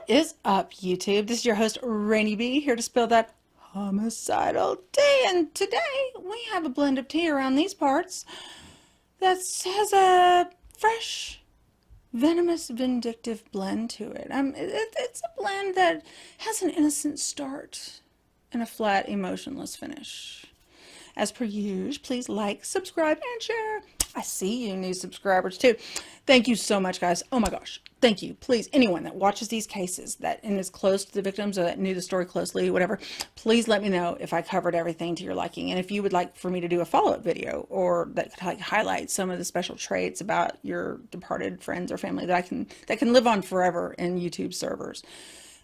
What is up, YouTube? This is your host, Ranee B, here to spill that homicidal tea. And today we have a blend of tea around these parts that has a fresh, venomous, vindictive blend to it. It's a blend that has an innocent start and a flat, emotionless finish. As per usual, please like, subscribe, and share. I see you new subscribers too. Thank you so much, guys. Oh my gosh. Thank you. Please, anyone that watches these cases and is close to the victims or that knew the story closely, whatever, please let me know if I covered everything to your liking. And if you would like for me to do a follow-up video or that could highlight some of the special traits about your departed friends or family that can live on forever in YouTube servers.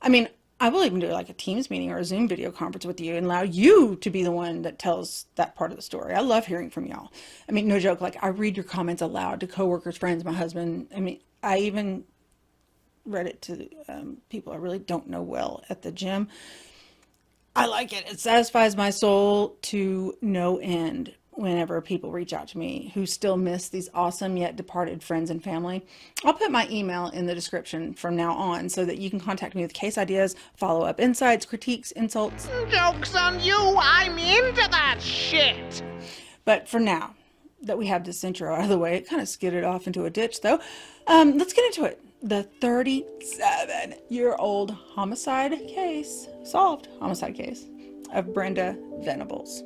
I mean, I will even do like a Teams meeting or a Zoom video conference with you and allow you to be the one that tells that part of the story. I love hearing from y'all. I mean, no joke, like I read your comments aloud to coworkers, friends, my husband. I mean, I even read it to people I really don't know well at the gym. I like it. It satisfies my soul to no end whenever people reach out to me who still miss these awesome yet departed friends and family. I'll put my email in the description from now on so that you can contact me with case ideas, follow-up insights, critiques, insults. Joke's on you, I'm into that shit! But for now that we have this intro out of the way, it kind of skidded off into a ditch though. Let's get into it. The 37-year-old homicide case, solved homicide case of Brenda Venables.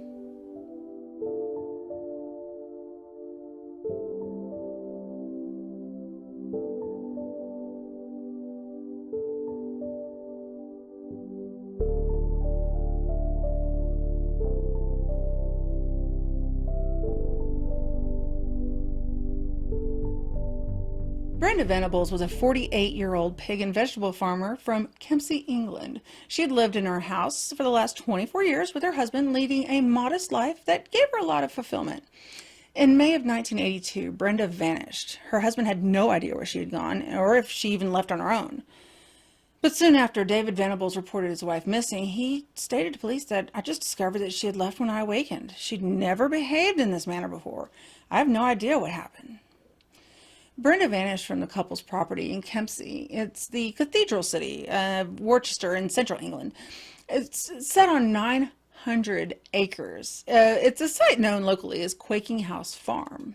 Brenda Venables was a 48-year-old pig and vegetable farmer from Kempsey, England. She had lived in her house for the last 24 years with her husband, leading a modest life that gave her a lot of fulfillment. In May of 1982, Brenda vanished. Her husband had no idea where she had gone or if she even left on her own. But soon after David Venables reported his wife missing, he stated to police that, "I just discovered that she had left when I awakened. She'd never behaved in this manner before. I have no idea what happened." Brenda vanished from the couple's property in Kempsey. It's the cathedral city of Worcester in central England. It's set on 900 acres. It's a site known locally as Quaking House Farm.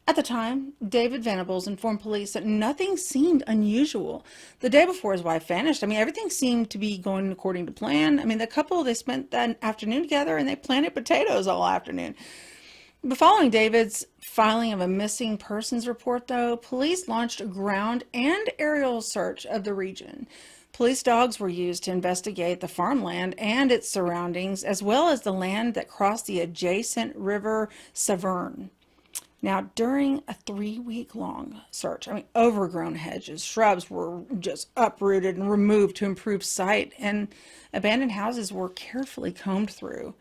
At the time, David Venables informed police that nothing seemed unusual. The day before his wife vanished, I mean, everything seemed to be going according to plan. I mean, the couple, they spent that afternoon together and they planted potatoes all afternoon. But following David's filing of a missing persons report, though, police launched a ground and aerial search of the region. Police dogs were used to investigate the farmland and its surroundings, as well as the land that crossed the adjacent river Severn. Now, during a 3-week-long search, I mean, overgrown hedges, shrubs were just uprooted and removed to improve sight, and abandoned houses were carefully combed through.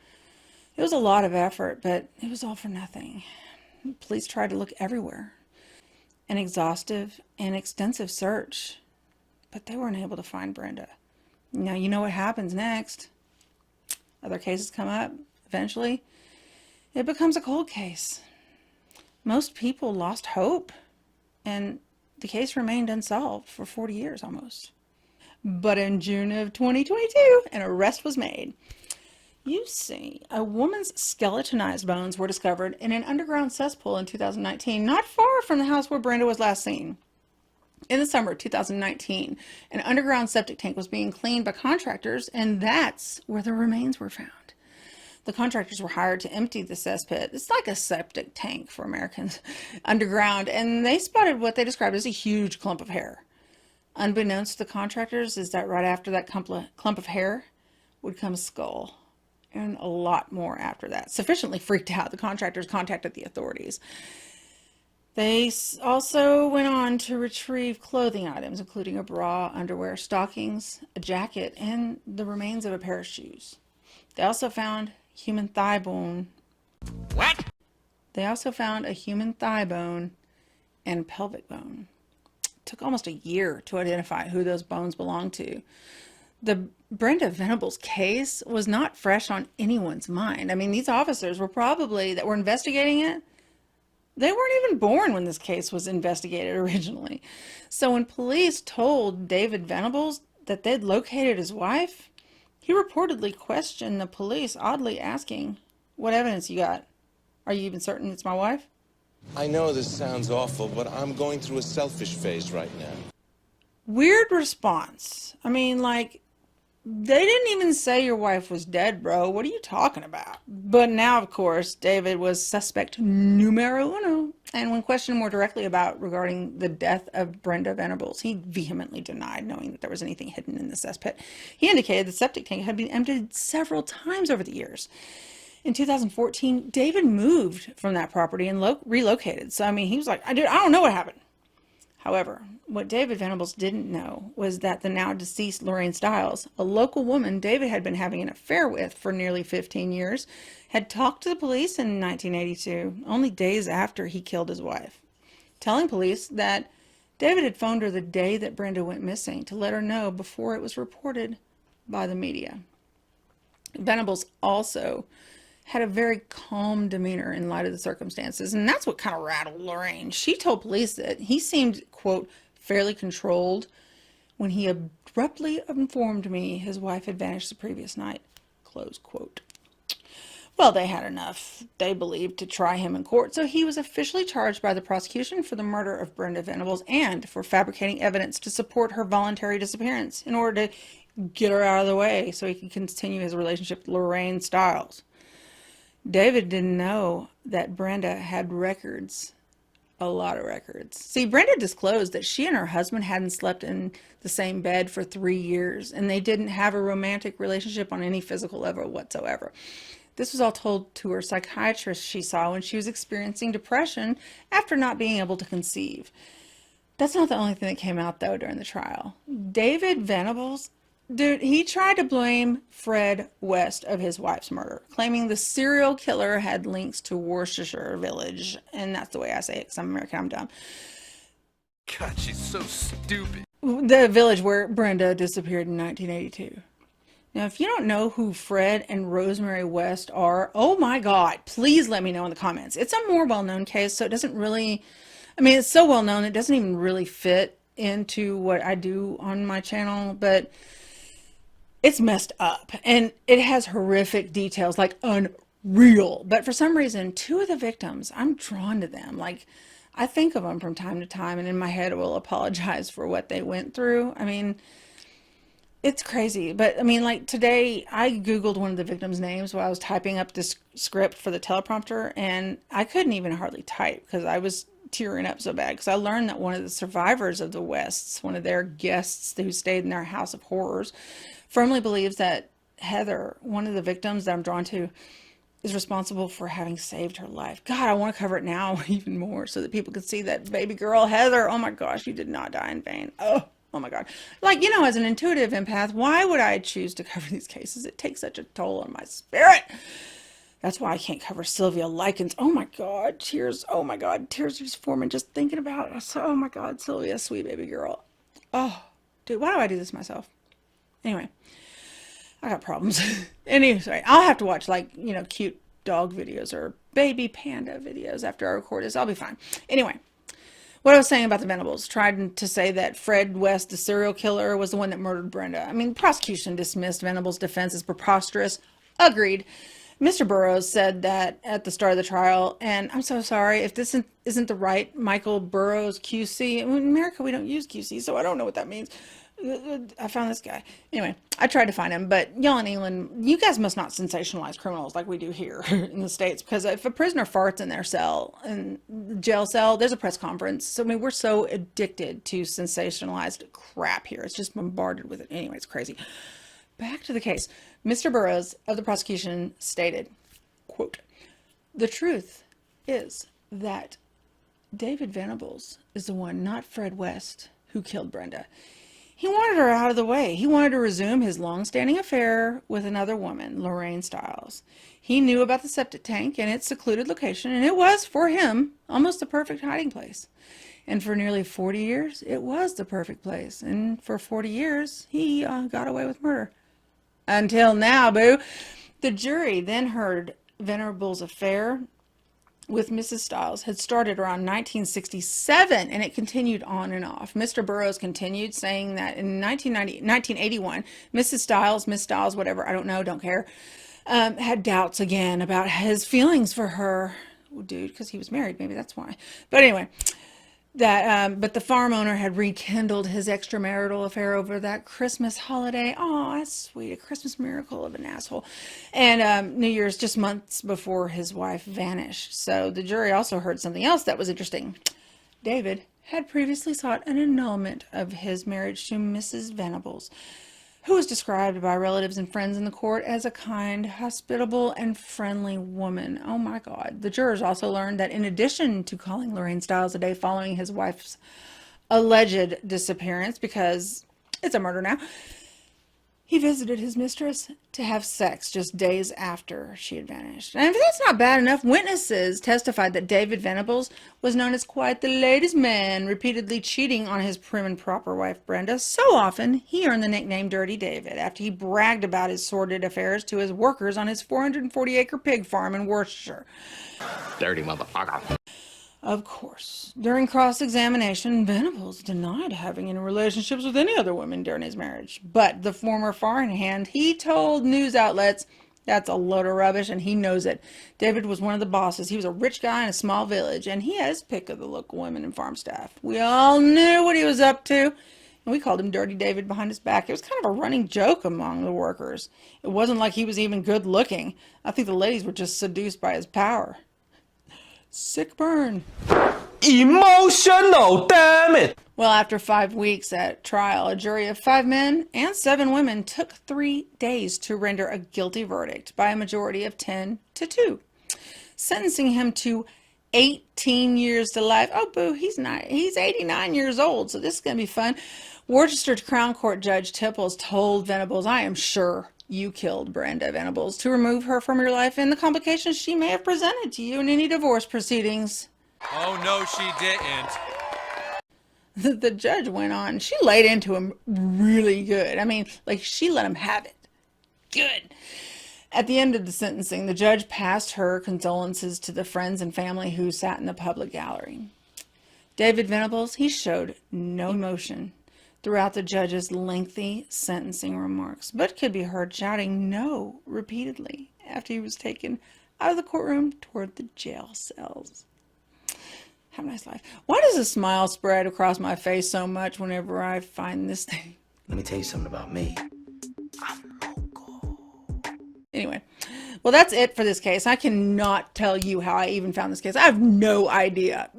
It was a lot of effort, but it was all for nothing. Police tried to look everywhere. An exhaustive and extensive search, but they weren't able to find Brenda. Now, you know what happens next. Other cases come up. Eventually, it becomes a cold case. Most people lost hope, and the case remained unsolved for 40 years almost. But in June of 2022, an arrest was made. You see, a woman's skeletonized bones were discovered in an underground cesspool in 2019, not far from the house where Brenda was last seen. In the summer of 2019, an underground septic tank was being cleaned by contractors, and that's where the remains were found. The contractors were hired to empty the cesspit. It's like a septic tank for Americans underground, and they spotted what they described as a huge clump of hair. Unbeknownst to the contractors is that right after that clump of hair would come a skull. And a lot more after that. Sufficiently freaked out, the contractors contacted the authorities. They also went on to retrieve clothing items, including a bra, underwear, stockings, a jacket, and the remains of a pair of shoes. They also found human thigh bone. What? They also found a human thigh bone and pelvic bone. It took almost a year to identify who those bones belonged to. The Brenda Venables case was not fresh on anyone's mind. I mean, these officers were that were investigating it, they weren't even born when this case was investigated originally. So when police told David Venables, that they'd located his wife, he reportedly questioned the police, oddly asking, "What evidence you got? Are you even certain it's my wife?" I know this sounds awful, but I'm going through a selfish phase right now. Weird response. I mean, like, they didn't even say your wife was dead, bro. What are you talking about? But now, of course, David was suspect numero uno. And when questioned more directly regarding the death of Brenda Venables, he vehemently denied knowing that there was anything hidden in the cesspit. He indicated the septic tank had been emptied several times over the years. In 2014, David moved from that property and relocated. So, I mean, he was like, I don't know what happened. However, what David Venables didn't know was that the now deceased Lorraine Stiles, a local woman David had been having an affair with for nearly 15 years, had talked to the police in 1982, only days after he killed his wife, telling police that David had phoned her the day that Brenda went missing to let her know before it was reported by the media. Venables also had a very calm demeanor in light of the circumstances, and that's what kind of rattled Lorraine. She told police that he seemed, quote, fairly controlled when he abruptly informed me his wife had vanished the previous night, close quote. Well, they had enough, they believed, to try him in court, so he was officially charged by the prosecution for the murder of Brenda Venables and for fabricating evidence to support her voluntary disappearance in order to get her out of the way so he could continue his relationship with Lorraine Stiles. David didn't know that Brenda had records, a lot of records. See, Brenda disclosed that she and her husband hadn't slept in the same bed for 3 years, and they didn't have a romantic relationship on any physical level whatsoever. This was all told to her psychiatrist she saw when she was experiencing depression after not being able to conceive. That's not the only thing that came out, though, during the trial. David Venables, dude, he tried to blame Fred West of his wife's murder, claiming the serial killer had links to Worcestershire Village. And that's the way I say it because I'm American, I'm dumb. God, she's so stupid. The village where Brenda disappeared in 1982. Now, if you don't know who Fred and Rosemary West are, oh my God, please let me know in the comments. It's a more well-known case, so it doesn't really, I mean, it's so well-known, it doesn't even really fit into what I do on my channel, but it's messed up and it has horrific details, like unreal. But for some reason, 2 of the victims, I'm drawn to them. Like, I think of them from time to time and in my head will apologize for what they went through. I mean, it's crazy. But I mean, like today I Googled one of the victims' names while I was typing up this script for the teleprompter, and I couldn't even hardly type because I was tearing up so bad because I learned that one of the survivors of the Wests, one of their guests who stayed in their house of horrors, firmly believes that Heather, one of the victims that I'm drawn to, is responsible for having saved her life. God, I want to cover it now even more so that people can see that baby girl Heather, oh my gosh, you did not die in vain. Oh my God. Like, you know, as an intuitive empath, why would I choose to cover these cases? It takes such a toll on my spirit. That's why I can't cover Sylvia Likens. Oh my God, tears. Oh my God, tears just forming just thinking about it. Oh my God, Sylvia, sweet baby girl. Oh, dude, why do I do this myself? Anyway, I got problems. Anyway, I'll have to watch, like, you know, cute dog videos or baby panda videos after I record this. I'll be fine. Anyway, what I was saying about the Venables, tried to say that Fred West, the serial killer, was the one that murdered Brenda. I mean, the prosecution dismissed Venables' defense as preposterous. Agreed. Mr. Burroughs said that at the start of the trial, and I'm so sorry if this isn't the right Michael Burroughs QC. In America, we don't use QC, so I don't know what that means. I found this guy. Anyway, I tried to find him, but y'all in England, you guys must not sensationalize criminals like we do here in the States, because if a prisoner farts in their cell, in the jail cell, there's a press conference. So, I mean, we're so addicted to sensationalized crap here. It's just bombarded with it. Anyway, it's crazy. Back to the case. Mr. Burroughs of the prosecution stated, quote, "The truth is that David Venables is the one, not Fred West, who killed Brenda. He wanted her out of the way. He wanted to resume his long-standing affair with another woman, Lorraine Stiles. He knew about the septic tank and its secluded location, and it was, for him, almost the perfect hiding place. And for nearly 40 years, it was the perfect place. And for 40 years, he got away with murder. Until now, boo." The jury then heard Venables' affair with Mrs. Stiles had started around 1967, and it continued on and off. Mr. Burroughs continued, saying that in 1981, Mrs. Stiles, Miss Stiles, whatever, I don't know, don't care, had doubts again about his feelings for her. Well, dude, because he was married, maybe that's why. But anyway, but the farm owner had rekindled his extramarital affair over that Christmas holiday. Oh, that's sweet. A Christmas miracle of an asshole. And New Year's, just months before his wife vanished. So the jury also heard something else that was interesting. David had previously sought an annulment of his marriage to Mrs. Venables, who was described by relatives and friends in the court as a kind, hospitable, and friendly woman. Oh my God. The jurors also learned that in addition to calling Lorraine Stiles a day following his wife's alleged disappearance, because it's a murder now, he visited his mistress to have sex just days after she had vanished. And if that's not bad enough, witnesses testified that David Venables was known as quite the ladies' man, repeatedly cheating on his prim and proper wife Brenda. So often, he earned the nickname Dirty David after he bragged about his sordid affairs to his workers on his 440-acre pig farm in Worcestershire. Dirty motherfucker. Of course, during cross-examination, Venables denied having any relationships with any other women during his marriage. But the former farm hand, he told news outlets that's a load of rubbish, and he knows it. David was one of the bosses. He was a rich guy in a small village, and he had his pick of the local women and farm staff. We all knew what he was up to, and we called him Dirty David behind his back. It was kind of a running joke among the workers. It wasn't like he was even good looking. I think the ladies were just seduced by his power. Sick burn. Emotional, damn it! Well, after 5 weeks at trial, a jury of 5 men and 7 women took 3 days to render a guilty verdict by a majority of 10-2, sentencing him to 18 years to life. Oh, boo, he's 89 years old, so this is going to be fun. Worcester Crown Court Judge Tipples told Venables, "I am sure you killed Brenda Venables to remove her from your life and the complications she may have presented to you in any divorce proceedings." Oh, no, she didn't. The judge went on. She laid into him really good. I mean, like, she let him have it. Good. At the end of the sentencing, the judge passed her condolences to the friends and family who sat in the public gallery. David Venables, he showed no emotion throughout the judge's lengthy sentencing remarks, but could be heard shouting no repeatedly after he was taken out of the courtroom toward the jail cells. Have a nice life. Why does a smile spread across my face so much whenever I find this thing? Let me tell you something about me. Anyway, well, that's it for this case. I cannot tell you how I even found this case. I have no idea.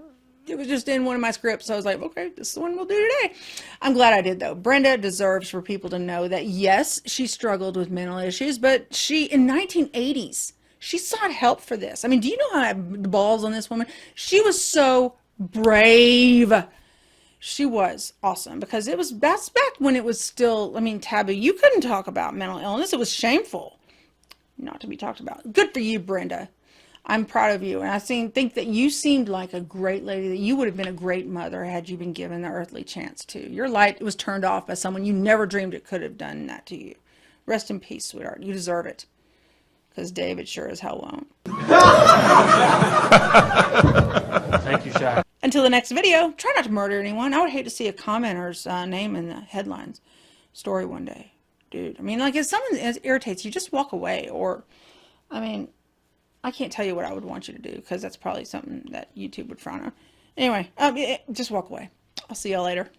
It was just in one of my scripts, so I was like, okay, this is the one we'll do today. I'm glad I did, though. Brenda deserves for people to know that, yes, she struggled with mental issues, but in 1980s, she sought help for this. I mean, do you know how I have the balls on this woman? She was so brave. She was awesome, because that's back when it was still, I mean, taboo. You couldn't talk about mental illness. It was shameful not to be talked about. Good for you, Brenda. I'm proud of you, and I think that you seemed like a great lady, that you would have been a great mother had you been given the earthly chance to. Your light was turned off by someone you never dreamed it could have done that to you. Rest in peace, sweetheart. You deserve it, because David sure as hell won't. Thank you, Shaq. Until the next video, try not to murder anyone. I would hate to see a commenter's name in the headlines story one day. Dude, I mean, like, if someone irritates you, just walk away. Or, I mean, I can't tell you what I would want you to do, because that's probably something that YouTube would frown on. Anyway, just walk away. I'll see y'all later.